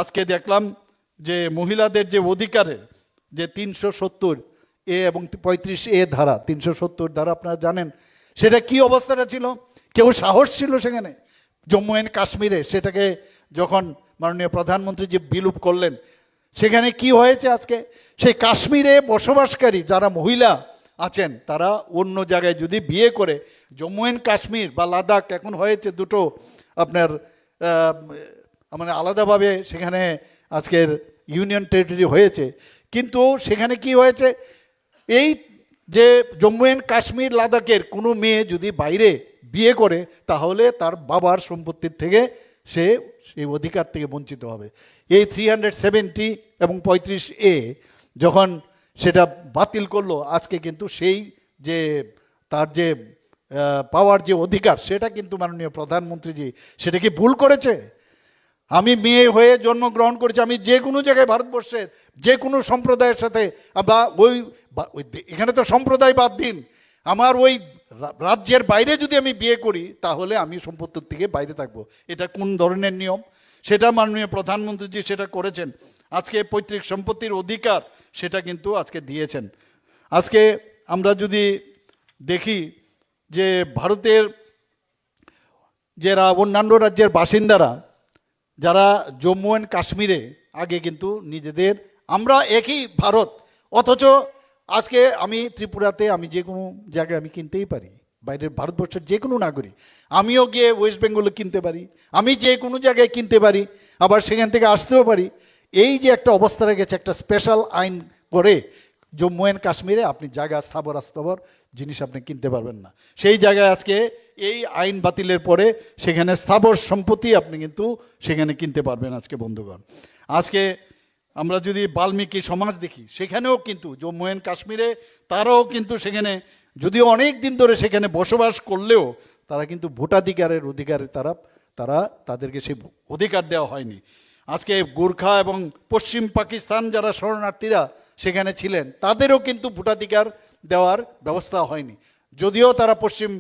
আজকে দেখলাম যে মহিলাদের যে অধিকারের যে 370A এবং 35A ধারা, 370 ধারা আপনারা জানেন সেটা কি অবস্থাটা ছিল। কেউ সাহস ছিল সেখানে জম্মু অ্যান্ড কাশ্মীরে সেটাকে যখন মাননীয় প্রধানমন্ত্রী যে বিলুপ করলেন, সেখানে কি হয়েছে আজকে সেই কাশ্মীরে বসবাসকারী যারা মহিলা আছেন তারা অন্য জায়গায় যদি বিয়ে করে, জম্মু অ্যান্ড কাশ্মীর বা লাদাখ এখন হয়েছে দুটো আপনার মানে আলাদাভাবে সেখানে আজকের ইউনিয়ন টেরিটরি হয়েছে, কিন্তু সেখানে কি হয়েছে এই যে জম্মু অ্যান্ড কাশ্মীর লাদাখের কোনো মেয়ে যদি বাইরে বিয়ে করে তাহলে তার বাবার সম্পত্তির থেকে সে সেই অধিকার থেকে বঞ্চিত হবে। এই 370 এবং 35A যখন সেটা বাতিল করলো, আজকে কিন্তু সেই যে তার যে পাওয়ার যে অধিকার সেটা কিন্তু মাননীয় প্রধানমন্ত্রীজি সেটা কি ভুল করেছে? আমি মেয়ে হয়ে জন্মগ্রহণ করেছি, আমি যে কোনো জায়গায় ভারতবর্ষের যে কোনো সম্প্রদায়ের সাথে বা এখানে তো সম্প্রদায় বাদ দিন, আমার ওই রাজ্যের বাইরে যদি আমি বিয়ে করি তাহলে আমি সম্পত্তির থেকে বাইরে থাকবো। এটা কোন ধরনের নিয়ম? সেটা মাননীয় প্রধানমন্ত্রীজি সেটা করেছেন। আজকে পৈতৃক সম্পত্তির অধিকার সেটা কিন্তু আজকে দিয়েছেন। আজকে আমরা যদি দেখি যে ভারতের যারা অন্যান্য রাজ্যের বাসিন্দারা যারা জম্মু অ্যান্ড কাশ্মীরে আগে কিন্তু নিজেদের আমরা একই ভারত, অথচ আজকে আমি ত্রিপুরাতে আমি যে কোনো জায়গায় আমি কিনতেই পারি, বাইরের ভারতবর্ষের যে কোনো নাগরিক আমিও গিয়ে ওয়েস্ট বেঙ্গলে কিনতে পারি, আমি যে কোনো জায়গায় কিনতে পারি, আবার সেখান থেকে আসতেও পারি। এই যে একটা অবস্থা গেছে, একটা স্পেশাল আইন করে জম্মু অ্যান্ড কাশ্মীরে আপনি জায়গা স্থাবর জিনিস আপনি কিনতে পারবেন না, সেই জায়গায় আজকে এই আইন বাতিলের পরে সেখানে স্থাবর সম্পত্তি আপনি কিন্তু সেখানে কিনতে পারবেন। আজকে বন্ধুগণ, আজকে আমরা যদি বাল্মীকি সমাজ দেখি সেখানেও কিন্তু জম্মু অ্যান্ড কাশ্মীরে তারাও কিন্তু সেখানে যদিও অনেক দিন ধরে সেখানে বসবাস করলেও তারা কিন্তু ভোটাধিকারের অধিকারে তারা তাদেরকে সেই অধিকার দেওয়া হয়নি। আজকে গোর্খা এবং পশ্চিম পাকিস্তান যারা শরণার্থীরা সেখানে ছিলেন তাদেরও কিন্তু ভোটাধিকার দেওয়ার ব্যবস্থা হয়নি, যদিও তারা পশ্চিম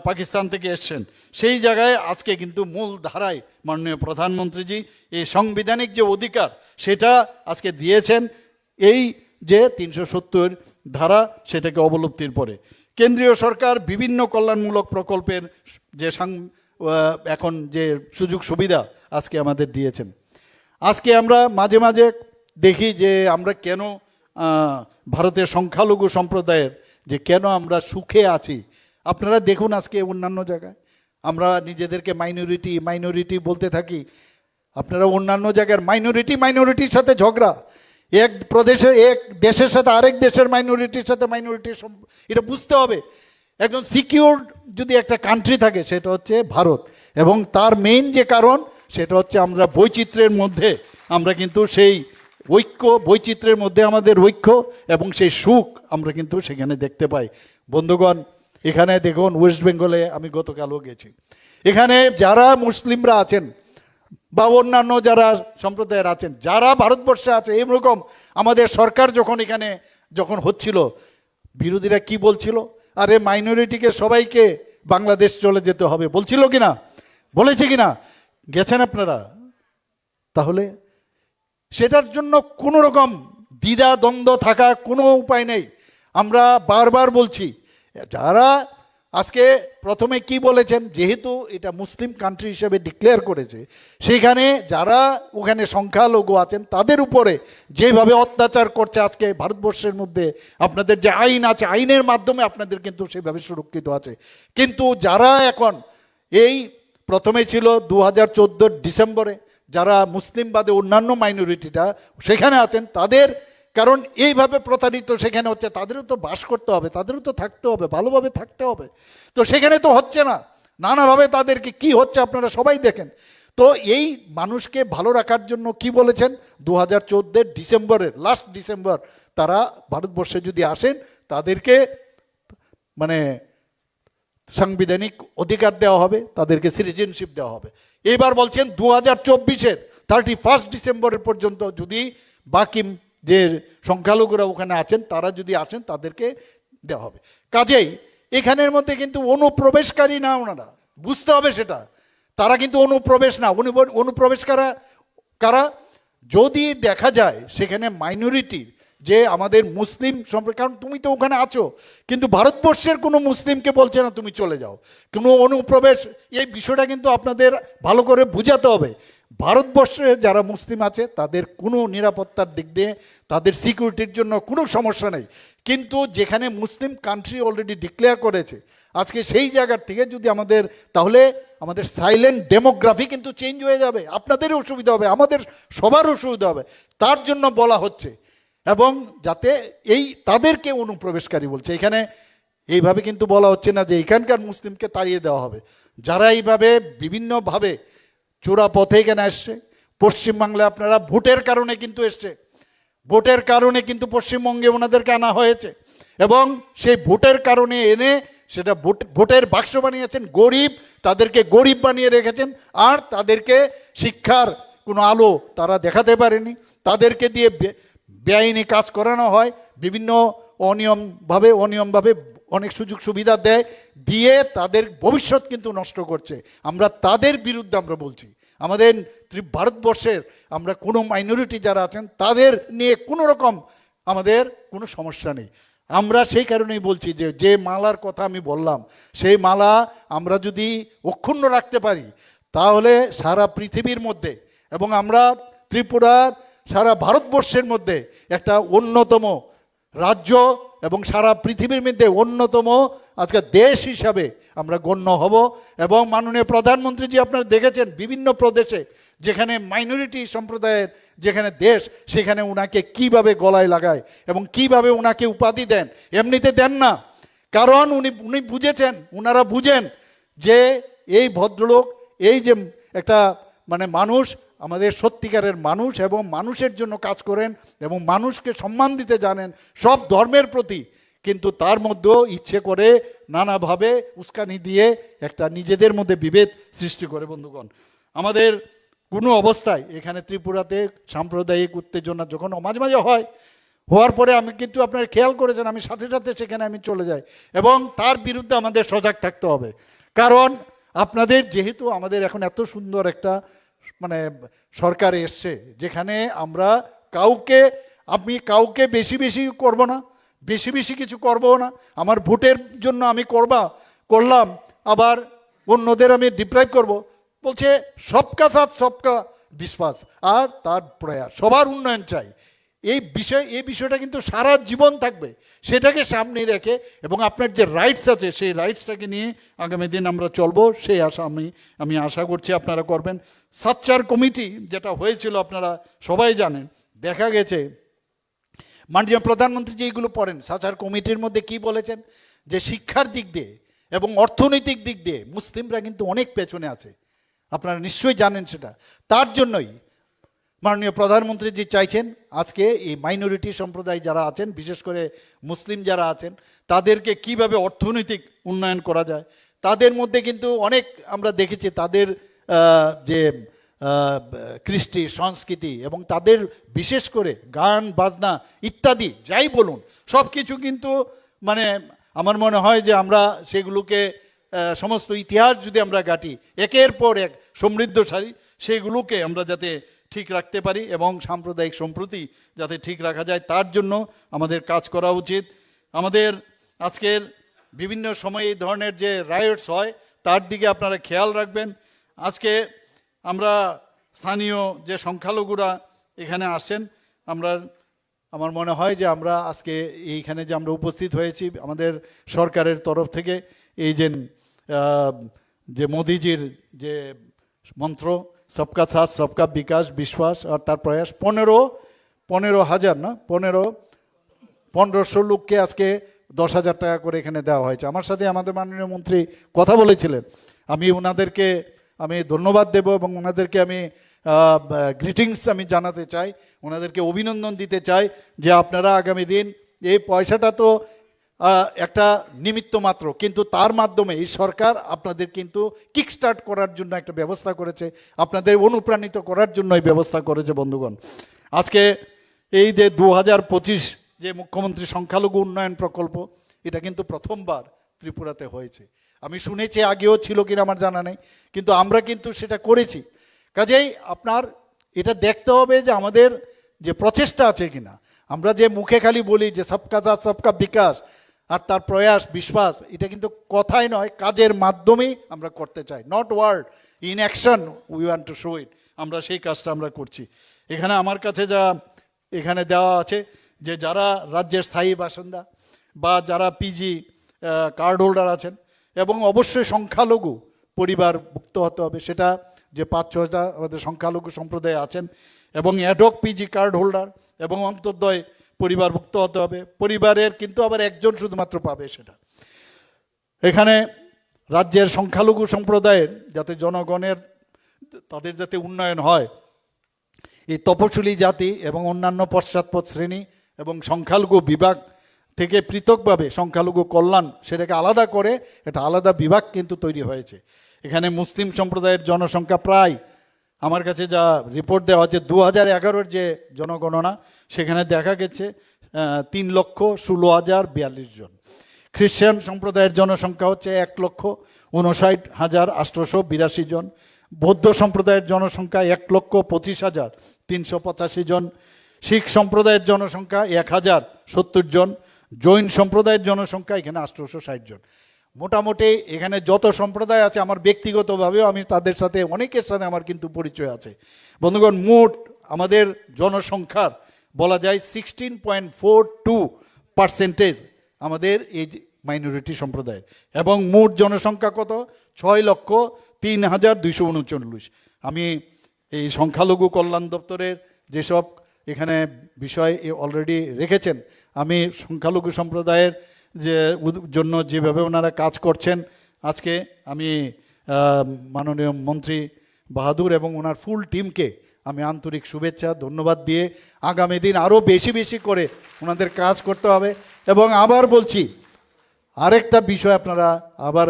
পাকিস্তান থেকে এসছেন। সেই জায়গায় আজকে কিন্তু মূল ধারায় মাননীয় প্রধানমন্ত্রীজি এই সাংবিধানিক যে অধিকার সেটা আজকে দিয়েছেন, এই যে 370 ধারা সেটাকে অবলুপ্তির পরে কেন্দ্রীয় সরকার বিভিন্ন কল্যাণমূলক প্রকল্পের যে এখন যে সুযোগ সুবিধা আজকে আমাদের দিয়েছেন। আজকে আমরা মাঝে মাঝে দেখি যে আমরা কেন ভারতের সংখ্যালঘু সম্প্রদায়ের যে কেন আমরা সুখে আছি। আপনারা দেখুন আজকে অন্যান্য জায়গায় আমরা নিজেদেরকে মাইনরিটি বলতে থাকি, আপনারা অন্যান্য জায়গার মাইনরিটির সাথে ঝগড়া, এক প্রদেশের এক দেশের সাথে আরেক দেশের মাইনরিটির সাথে এটা বুঝতে হবে। একজন সিকিউর যদি একটা কান্ট্রি থাকে সেটা হচ্ছে ভারত, এবং তার মেইন যে কারণ সেটা হচ্ছে আমরা বৈচিত্র্যের মধ্যে আমরা কিন্তু সেই ঐক্য, বৈচিত্র্যের মধ্যে আমাদের ঐক্য এবং সেই সুখ আমরা কিন্তু সেখানে দেখতে পাই। বন্ধুগণ, এখানে দেখুন ওয়েস্ট বেঙ্গলে আমি গতকালও গেছি, এখানে যারা মুসলিমরা আছেন বা অন্যান্য যারা সম্প্রদায়ের আছেন যারা ভারতবর্ষে আছে, এইরকম আমাদের সরকার যখন হচ্ছিল বিরোধীরা কি বলছিল, আরে মাইনরিটিকে সবাইকে বাংলাদেশ চলে যেতে হবে বলছিল কিনা, বলেছে কিনা, গেছেন আপনারা? তাহলে সেটার জন্য কোনো রকম দ্বিধা দ্বন্দ্ব থাকা কোনো উপায় নেই। আমরা বারবার বলছি, যারা আজকে প্রথমে কি বলেছেন, যেহেতু এটা মুসলিম কান্ট্রি হিসেবে ডিক্লেয়ার করেছে, সেখানে যারা ওখানে সংখ্যালঘু আছেন তাদের উপরে যেভাবে অত্যাচার করছে আজকে ভারতবর্ষের মধ্যে, আপনাদের যে আইন আছে আইনের মাধ্যমে আপনাদের কিন্তু সেভাবে সুরক্ষিত আছে। কিন্তু যারা এখন এই প্রথমে ছিল 2014 ডিসেম্বরে যারা মুসলিম বাদে অন্যান্য মাইনরিটিটা সেখানে আছেন তাদের, কারণ এইভাবে প্রতারিত সেখানে হচ্ছে, তাদেরও তো বাস করতে হবে, তাদেরও তো থাকতে হবে, ভালোভাবে থাকতে হবে, তো সেখানে তো হচ্ছে না, নানাভাবে তাদেরকে কি হচ্ছে আপনারা সবাই দেখেন। তো এই মানুষকে ভালো রাখার জন্য কি বলেছেন, 2014 ডিসেম্বরের লাস্ট ডিসেম্বর তারা ভারতবর্ষে যদি আসেন তাদেরকে মানে সাংবিধানিক অধিকার দেওয়া হবে, তাদেরকে সিটিজেনশিপ দেওয়া হবে। এবার বলছেন 2024-এর 31 ডিসেম্বরের পর্যন্ত যদি বাকি যে সংখ্যালঘুরা ওখানে আছেন তারা যদি আসেন তাদেরকে দেওয়া হবে। কাজেই এখানের মধ্যে কিন্তু অনুপ্রবেশকারী না, ওনারা বুঝতে হবে সেটা, তারা কিন্তু অনুপ্রবেশ না। অনুপ্রবেশ কারা? যদি দেখা যায় সেখানে মাইনরিটি যে আমাদের মুসলিম সম্পর্কে, কারণ তুমি তো ওখানে আছো, কিন্তু ভারতবর্ষের কোনো মুসলিমকে বলছে না তুমি চলে যাও, কোনো অনুপ্রবেশ, এই বিষয়টা কিন্তু আপনাদের ভালো করে বুঝাতে হবে। ভারতবর্ষে যারা মুসলিম আছে তাদের কোনো নিরাপত্তার দিক দিয়ে, তাদের সিকিউরিটির জন্য কোনো সমস্যা নেই, কিন্তু যেখানে মুসলিম কান্ট্রি অলরেডি ডিক্লেয়ার করেছে, আজকে সেই জায়গার থেকে যদি আমাদের, তাহলে আমাদের সাইলেন্ট ডেমোগ্রাফি কিন্তু চেঞ্জ হয়ে যাবে, আপনাদেরও অসুবিধা হবে, আমাদের সবার অসুবিধা হবে। তার জন্য বলা হচ্ছে, এবং যাতে এই তাদেরকে অনুপ্রবেশকারী বলছে, এখানে এইভাবে কিন্তু বলা হচ্ছে না যে এখানকার মুসলিমকে তাড়িয়ে দেওয়া হবে। যারা এইভাবে বিভিন্নভাবে চোরা পথে এখানে আসছে, পশ্চিমবাংলায় আপনারা ভোটের কারণে কিন্তু এসছে, ভোটের কারণে কিন্তু পশ্চিমবঙ্গে ওনাদেরকে আনা হয়েছে, এবং সেই ভোটের কারণে এনে সেটা ভোটের বাক্স বানিয়েছেন, গরিব তাদেরকে গরিব বানিয়ে রেখেছেন, আর তাদেরকে শিক্ষার কোনো আলো তারা দেখাতে পারেনি, তাদেরকে দিয়ে বেআইনি কাজ করানো হয়, বিভিন্ন অনিয়মভাবে অনেক সুযোগ সুবিধা দেয়, দিয়ে তাদের ভবিষ্যৎ কিন্তু নষ্ট করছে। আমরা তাদের বিরুদ্ধে আমরা বলছি, আমাদের ভারতবর্ষের আমরা কোনো মাইনরিটি যারা আছেন তাদের নিয়ে কোনো রকম আমাদের কোনো সমস্যা নেই। আমরা সেই কারণেই বলছি যে যে মালার কথা আমি বললাম, সেই মালা আমরা যদি অক্ষুণ্ণ রাখতে পারি, তাহলে সারা পৃথিবীর মধ্যে, এবং আমরা ত্রিপুরার সারা ভারতবর্ষের মধ্যে একটা অন্যতম রাজ্য এবং সারা পৃথিবীর মধ্যে অন্যতম আজকে দেশ হিসাবে আমরা গণ্য হব। এবং মাননীয় প্রধানমন্ত্রীজি আপনারা দেখেছেন বিভিন্ন প্রদেশে যেখানে মাইনরিটি সম্প্রদায়ের যেখানে দেশ, সেখানে উনাকে কিভাবে গলায় লাগায় এবং কিভাবে উনাকে উপাধি দেন, এমনিতে দেন না, কারণ উনি বুঝেছেন, উনারা বুঝেন যে এই ভদ্রলোক, এই যে একটা মানে মানুষ, আমাদের সত্যিকারের মানুষ এবং মানুষের জন্য কাজ করেন এবং মানুষকে সম্মান দিতে জানেন সব ধর্মের প্রতি, কিন্তু তার মধ্যেও ইচ্ছে করে নানাভাবে উস্কানি দিয়ে একটা নিজেদের মধ্যে বিভেদ সৃষ্টি করে। বন্ধুগণ, আমাদের কোনো অবস্থায় এখানে ত্রিপুরাতে সাম্প্রদায়িক উত্তেজনা যখন মাঝে মাঝে হয়, হওয়ার পরে আমি কিন্তু আপনারা খেয়াল করেছেন আমি সাথে সাথে সেখানে আমি চলে যাই, এবং তার বিরুদ্ধে আমাদের সজাগ থাকতে হবে। কারণ আপনাদের যেহেতু আমাদের এখন এত সুন্দর একটা মানে সরকার এসছে, যেখানে আমরা আমি কাউকে বেশি বেশি করব না, বেশি বেশি কিছু করবো না, আমার ভোটের জন্য আমি করলাম, আবার অন্যদের আমি ডিপ্রাইভ করব। বলছে সবকা সাথ সবকা বিশ্বাস, আর তার প্রয়াস, সবার উন্নয়ন চাই। এই বিষয়টা কিন্তু সারা জীবন থাকবে, সেটাকে সামনে রেখে এবং আপনার যে রাইটস আছে সেই রাইটসটাকে নিয়ে আগামী দিন আমরা চলবো, সেই আশা আমি আশা করছি আপনারা করবেন। সাচ্চার কমিটি যেটা হয়েছিল আপনারা সবাই জানেন, দেখা গেছে মাননীয় প্রধানমন্ত্রী যে এইগুলো পড়েন, সাচ্চার কমিটির মধ্যে কি বলেছেন যে শিক্ষার দিক দিয়ে এবং অর্থনৈতিক দিক দিয়ে মুসলিমরা কিন্তু অনেক পেছনে আছে, আপনারা নিশ্চয়ই জানেন সেটা। তার জন্যই মাননীয় প্রধানমন্ত্রী যে চাইছেন আজকে এই মাইনরিটি সম্প্রদায় যারা আছেন, বিশেষ করে মুসলিম যারা আছেন, তাদেরকে কিভাবে অর্থনৈতিক উন্নয়ন করা যায়। তাদের মধ্যে কিন্তু অনেক আমরা দেখেছি তাদের যে কৃষ্টি সংস্কৃতি এবং তাদের বিশেষ করে গান বাজনা ইত্যাদি যাই বলুন, সব কিছু কিন্তু মানে আমার মনে হয় যে আমরা সেগুলোকে সমস্ত ইতিহাস যদি আমরা ঘাঁটি একের পর এক সমৃদ্ধশালী, সেগুলোকে আমরা যাতে ঠিক রাখতে পারি এবং সাম্প্রদায়িক সম্প্রীতি যাতে ঠিক রাখা যায়, তার জন্য আমাদের কাজ করা উচিত। আমাদের আজকের বিভিন্ন সময়ে এই ধরনের যে রায়টস হয় তার দিকে আপনারা খেয়াল রাখবেন। আজকে আমরা স্থানীয় যে সংখ্যালঘুরা এখানে আসেন, আমার মনে হয় যে আমরা আজকে এইখানে যে আমরা উপস্থিত হয়েছি আমাদের সরকারের তরফ থেকে এই যে মোদিজির যে মন্ত্র সবকা সাথ সবকা বিকাশ বিশ্বাস আর তার প্রয়াস, 15,000 না 1500 লোককে আজকে 10,000 টাকা করে এখানে দেওয়া হয়েছে। আমার সাথে আমাদের মাননীয় মন্ত্রী কথা বলেছিলেন, আমি ওনাদেরকে ধন্যবাদ দেব এবং ওনাদেরকে আমি গ্রিটিংস আমি জানাতে চাই, ওনাদেরকে অভিনন্দন দিতে চাই যে আপনারা আগামী দিন এই পয়সাটা তো একটা নিমিত্ত মাত্র, কিন্তু তার মাধ্যমে এই সরকার আপনাদের কিন্তু কিক স্টার্ট করার জন্য একটা ব্যবস্থা করেছে, আপনাদের অনুপ্রাণিত করার জন্য এই ব্যবস্থা করেছে। বন্ধুগণ, আজকে এই যে 2025 যে মুখ্যমন্ত্রী সংখ্যালঘু উন্নয়ন প্রকল্প, এটা কিন্তু প্রথমবার ত্রিপুরাতে হয়েছে। আমি শুনেছি আগেও ছিল কিনা আমার জানা নেই, কিন্তু আমরা কিন্তু সেটা করেছি। কাজেই আপনার এটা দেখতে হবে যে আমাদের যে প্রচেষ্টা আছে কিনা। আমরা যে মুখে খালি বলি যে সবকা সাথ সবকা বিকাশ, আর তার প্রয়াস বিশ্বাস, এটা কিন্তু কথাই নয়, কাজের মাধ্যমেই আমরা করতে চাই, not word, in action we want to show it. আমরা সেই কাজটা আমরা করছি। এখানে আমার কাছে যা এখানে দেওয়া আছে, যে যারা রাজ্যের স্থায়ী বাসিন্দা বা যারা পিজি কার্ড হোল্ডার আছেন, এবং অবশ্যই সংখ্যালঘু পরিবারভুক্ত হতে হবে, সেটা যে 5-6টা আমাদের সংখ্যালঘু সম্প্রদায় আছেন, এবং অ্যাডহক পিজি কার্ড হোল্ডার এবং অন্তর্দয় পরিবারভুক্ত হতে হবে। পরিবারের কিন্তু আবার একজন শুধুমাত্র পাবে সেটা। এখানে রাজ্যের সংখ্যালঘু সম্প্রদায়ের যাতে জনগণের তাদের যাতে উন্নয়ন হয়, এই তপশিলি জাতি এবং অন্যান্য পশ্চাৎপদ শ্রেণী এবং সংখ্যালঘু বিভাগ থেকে পৃথকভাবে সংখ্যালঘু কল্যাণ সেটাকে আলাদা করে এটা আলাদা বিভাগ কিন্তু তৈরি হয়েছে। এখানে মুসলিম সম্প্রদায়ের জনসংখ্যা প্রায়, আমার কাছে যা রিপোর্ট দেওয়া হচ্ছে 2011-র যে জনগণনা, সেখানে দেখা গেছে 3,16,042 জন। খ্রিস্টান সম্প্রদায়ের জনসংখ্যা হচ্ছে 1,59,882 জন। বৌদ্ধ সম্প্রদায়ের জনসংখ্যা 1,25,385 জন। শিখ সম্প্রদায়ের জনসংখ্যা 1,070 জন। জৈন সম্প্রদায়ের জনসংখ্যা এখানে 860 জন। মোটামুটি এখানে যত সম্প্রদায় আছে, আমার ব্যক্তিগতভাবেও আমি তাদের সাথে অনেকের সাথে আমার কিন্তু পরিচয় আছে। বন্ধুগণ, মোট আমাদের জনসংখ্যার বলা যায় 16.42% আমাদের এই মাইনরিটি সম্প্রদায়ের, এবং মোট জনসংখ্যা কত? 6,03,239। আমি এই সংখ্যালঘু কল্যাণ দপ্তরের যেসব এখানে বিষয় অলরেডি রেখেছেন, আমি সংখ্যালঘু সম্প্রদায়ের যে জন্য যেভাবে ওনারা কাজ করছেন, আজকে আমি মাননীয় মন্ত্রী বাহাদুর এবং ওনার ফুল টিমকে আমি আন্তরিক শুভেচ্ছা ধন্যবাদ দিয়ে আগামী দিন আরও বেশি বেশি করে ওনাদের কাজ করতে হবে। এবং আবার বলছি, আরেকটা বিষয় আপনারা আবার,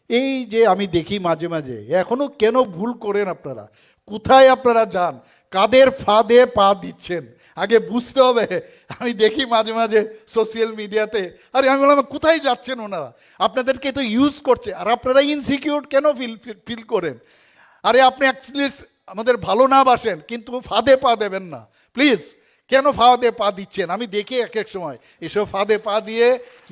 এই যে আমি দেখি মাঝে মাঝে এখনও কেন ভুল করেন আপনারা, কোথায় আপনারা যান, কাদের ফাঁদে পা দিচ্ছেন আগে বুঝতে হবে। আমি দেখি মাঝে মাঝে সোশ্যাল মিডিয়াতে, আরে আমি বললাম কোথায় যাচ্ছেন ওনারা, আপনাদেরকে তো ইউজ করছে, আর আপনারা ইনসিকিউর কেন ফিল করেন? আরে আপনি অ্যাকচুয়ালি আমাদের ভালো না বাসেন, কিন্তু ফাঁদে পা দেবেন না প্লিজ। কেন ফাঁদে পা দিচ্ছেন? আমি দেখি এক এক সময় এসব ফাঁদে পা দিয়ে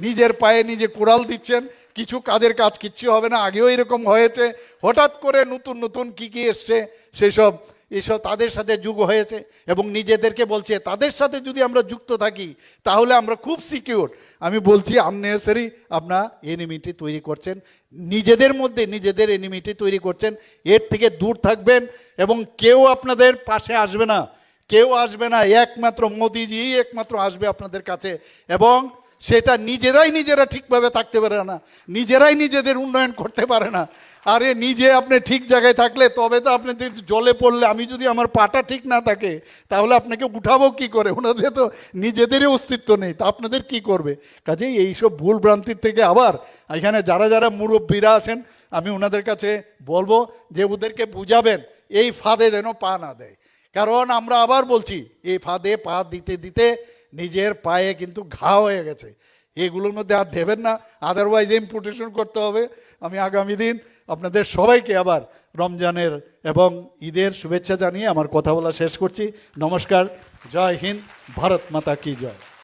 নিজের পায়ে নিজে কোড়াল দিচ্ছেন। কিছু কাজের কাজ কিচ্ছু হবে না, আগেও এরকম হয়েছে। হঠাৎ করে নতুন নতুন কি এসছে সেসব এসব তাদের সাথে যুগ হয়েছে, এবং নিজেদেরকে বলছে তাদের সাথে যদি আমরা যুক্ত থাকি তাহলে আমরা খুব সিকিউর। আমি বলছি আননেসেসারি আপনার এনিমিটি তৈরি করছেন, নিজেদের মধ্যে নিজেদের এনিমিটি তৈরি করছেন। এর থেকে দূর থাকবেন, এবং কেউ আপনাদের পাশে আসবে না, কেউ আসবে না, একমাত্র মোদিজি একমাত্র আসবে আপনাদের কাছে। এবং সেটা নিজেরা ঠিকভাবে থাকতে পারে না, নিজেরাই নিজেদের উন্নয়ন করতে পারে না। আরে নিজে আপনি ঠিক জায়গায় থাকলে তবে তো, আপনি জলে পড়লে, আমি যদি আমার পাটা ঠিক না থাকে তাহলে আপনাকে উঠাবো কি করে? ওনাদের তো নিজেদেরই অস্তিত্ব নেই, তা আপনাদের কি করবে? কাজেই এইসব ভুল ভ্রান্তির থেকে আবার এখানে যারা যারা মুরব্বীরা আছেন, আমি ওনাদের কাছে বলবো যে ওদেরকে বুঝাবেন এই ফাঁদে যেন পা না দেয়। কারণ আমরা আবার বলছি, এই ফাঁদে পা দিতে দিতে নিজের পায়ে কিন্তু ঘা হয়ে গেছে, এগুলোর মধ্যে আর দেবেন না, আদারওয়াইজ ইম্পোর্টেশন করতে হবে। আমি আগামী দিন আপনাদের সবাইকে আবার রমজানের এবং ঈদের শুভেচ্ছা জানিয়ে আমার কথা বলা শেষ করছি। নমস্কার, জয় হিন্দ, ভারত মাতা কি জয়।